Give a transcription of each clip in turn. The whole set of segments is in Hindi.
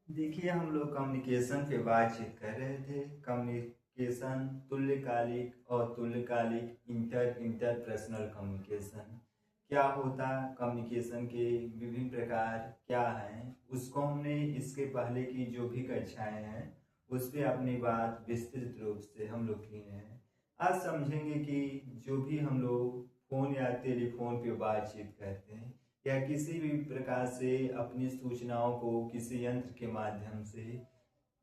देखिए, हम लोग कम्युनिकेशन पे बातचीत कर रहे थे। कम्युनिकेशन तुल्यकालिक और तुल्यकालिक इंटरपर्सनल कम्युनिकेशन क्या होता, कम्युनिकेशन के विभिन्न प्रकार क्या हैं, उसको हमने इसके पहले की जो भी कक्षाएं हैं उस पर अपनी बात विस्तृत रूप से हम लोग किए हैं। आज समझेंगे कि जो भी हम लोग फोन या टेलीफोन पे बातचीत करते हैं या किसी भी प्रकार से अपनी सूचनाओं को किसी यंत्र के माध्यम से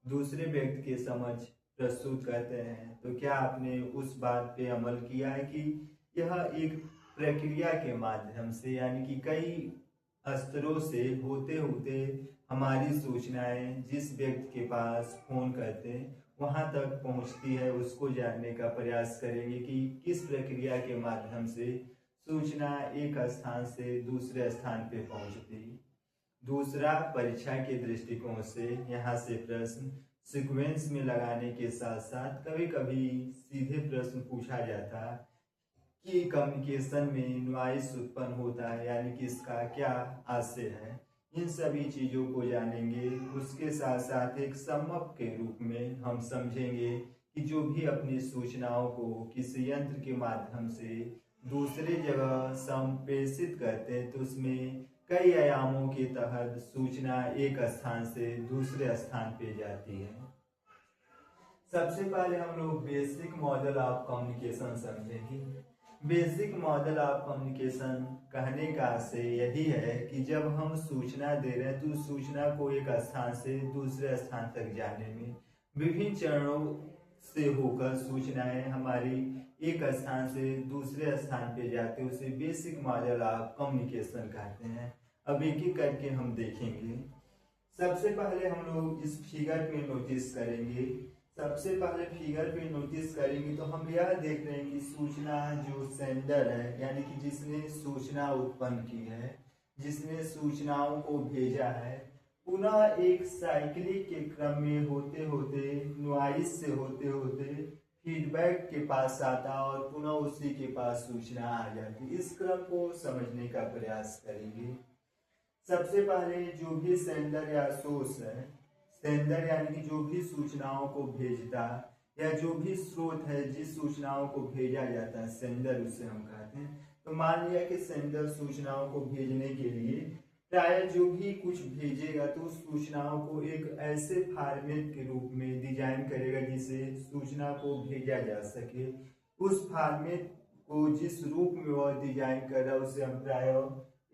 दूसरे व्यक्ति के समक्ष प्रस्तुत करते हैं, तो क्या आपने उस बात पे अमल किया है कि यह एक प्रक्रिया के माध्यम से यानी कि कई स्तरों से होते होते हमारी सूचनाएं जिस व्यक्ति के पास फोन करते हैं वहां तक पहुंचती है, उसको जानने का प्रयास करेंगे कि किस प्रक्रिया के माध्यम से सूचना एक स्थान से दूसरे स्थान पे पहुंचती। दूसरा, परीक्षा के दृष्टिकोण से यहाँ से प्रश्न सीक्वेंस में लगाने के साथ साथ कभी कभी सीधे प्रश्न पूछा जाता कि कम्युनिकेशन में नॉइस उत्पन्न होता है, यानी कि इसका क्या आशय है। इन सभी चीज़ों को जानेंगे। उसके साथ साथ एक समअप के रूप में हम समझेंगे कि जो भी अपनी सूचनाओं को किसी यंत्र के माध्यम से दूसरे जगह संप्रेषित करते हैं तो उसमें कई आयामों के तहत सूचना एक स्थान से दूसरे स्थान पे जाती है। सबसे पहले हम लोग बेसिक मॉडल ऑफ कम्युनिकेशन समझेंगे। बेसिक मॉडल ऑफ कम्युनिकेशन कहने का आशय यही है कि जब हम सूचना दे रहे हैं तो सूचना को एक स्थान से दूसरे स्थान तक जाने में विभिन्न चरणों से होकर सूचनाएं हमारी एक स्थान से दूसरे स्थान पे जाते हैं, उसे बेसिक मॉडल ऑफ कम्युनिकेशन कहते हैं। अब एक एक करके हम देखेंगे। सबसे पहले हम लोग इस फिगर पे नोटिस करेंगे। सबसे पहले फिगर पे नोटिस करेंगे तो हम यह देख रहे हैं कि सूचना जो सेंडर है यानी कि जिसने सूचना उत्पन्न की है, जिसने सूचनाओं को भेजा है, पुनः एक साइकिलिक के क्रम में होते होते नॉइस से होते होते फीडबैक के पास आता और पुनः उसी के पास सूचना आ जाती। इस क्रम को समझने का प्रयास करेंगे। सबसे पहले जो भी सेंडर या सोर्स है, सेंडर यानी कि जो भी सूचनाओं को भेजता या जो भी स्रोत है जिस सूचनाओं को भेजा जाता है, सेंडर उसे हम कहते हैं। तो मान लिया कि सेंडर सूचनाओं को भेजने के लिए प्राय जो भी कुछ भेजेगा तो उस सूचनाओं को एक ऐसे फॉर्मेट के रूप में डिजाइन करेगा जिसे सूचना को भेजा जा सके। उस फॉर्मेट को जिस रूप में वह डिजाइन कर रहा है उसे हम प्राय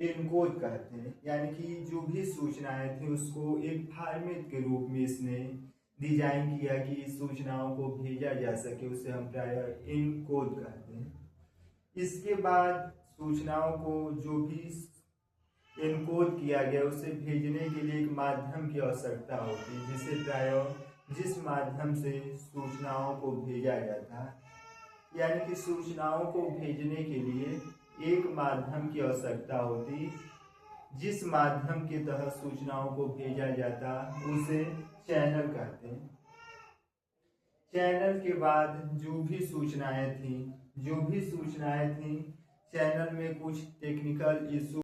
एनकोड कहते हैं, यानी कि जो भी सूचनाएं थी उसको एक फॉर्मेट के रूप में इसने डिजाइन किया कि सूचनाओं को भेजा जा सके, उसे हम प्राय एनकोड कहते हैं। इसके बाद सूचनाओं को जो भी एनकोड किया गया उसे भेजने के लिए एक माध्यम की आवश्यकता होती है, जिसे प्राय जिस माध्यम से सूचनाओं को भेजा जाता है, यानी कि सूचनाओं को भेजने के लिए एक माध्यम की आवश्यकता होती। जिस माध्यम के तहत सूचनाओं को भेजा जाता उसे चैनल कहते हैं। चैनल के बाद जो भी सूचनाएं थी चैनल में कुछ टेक्निकल इशू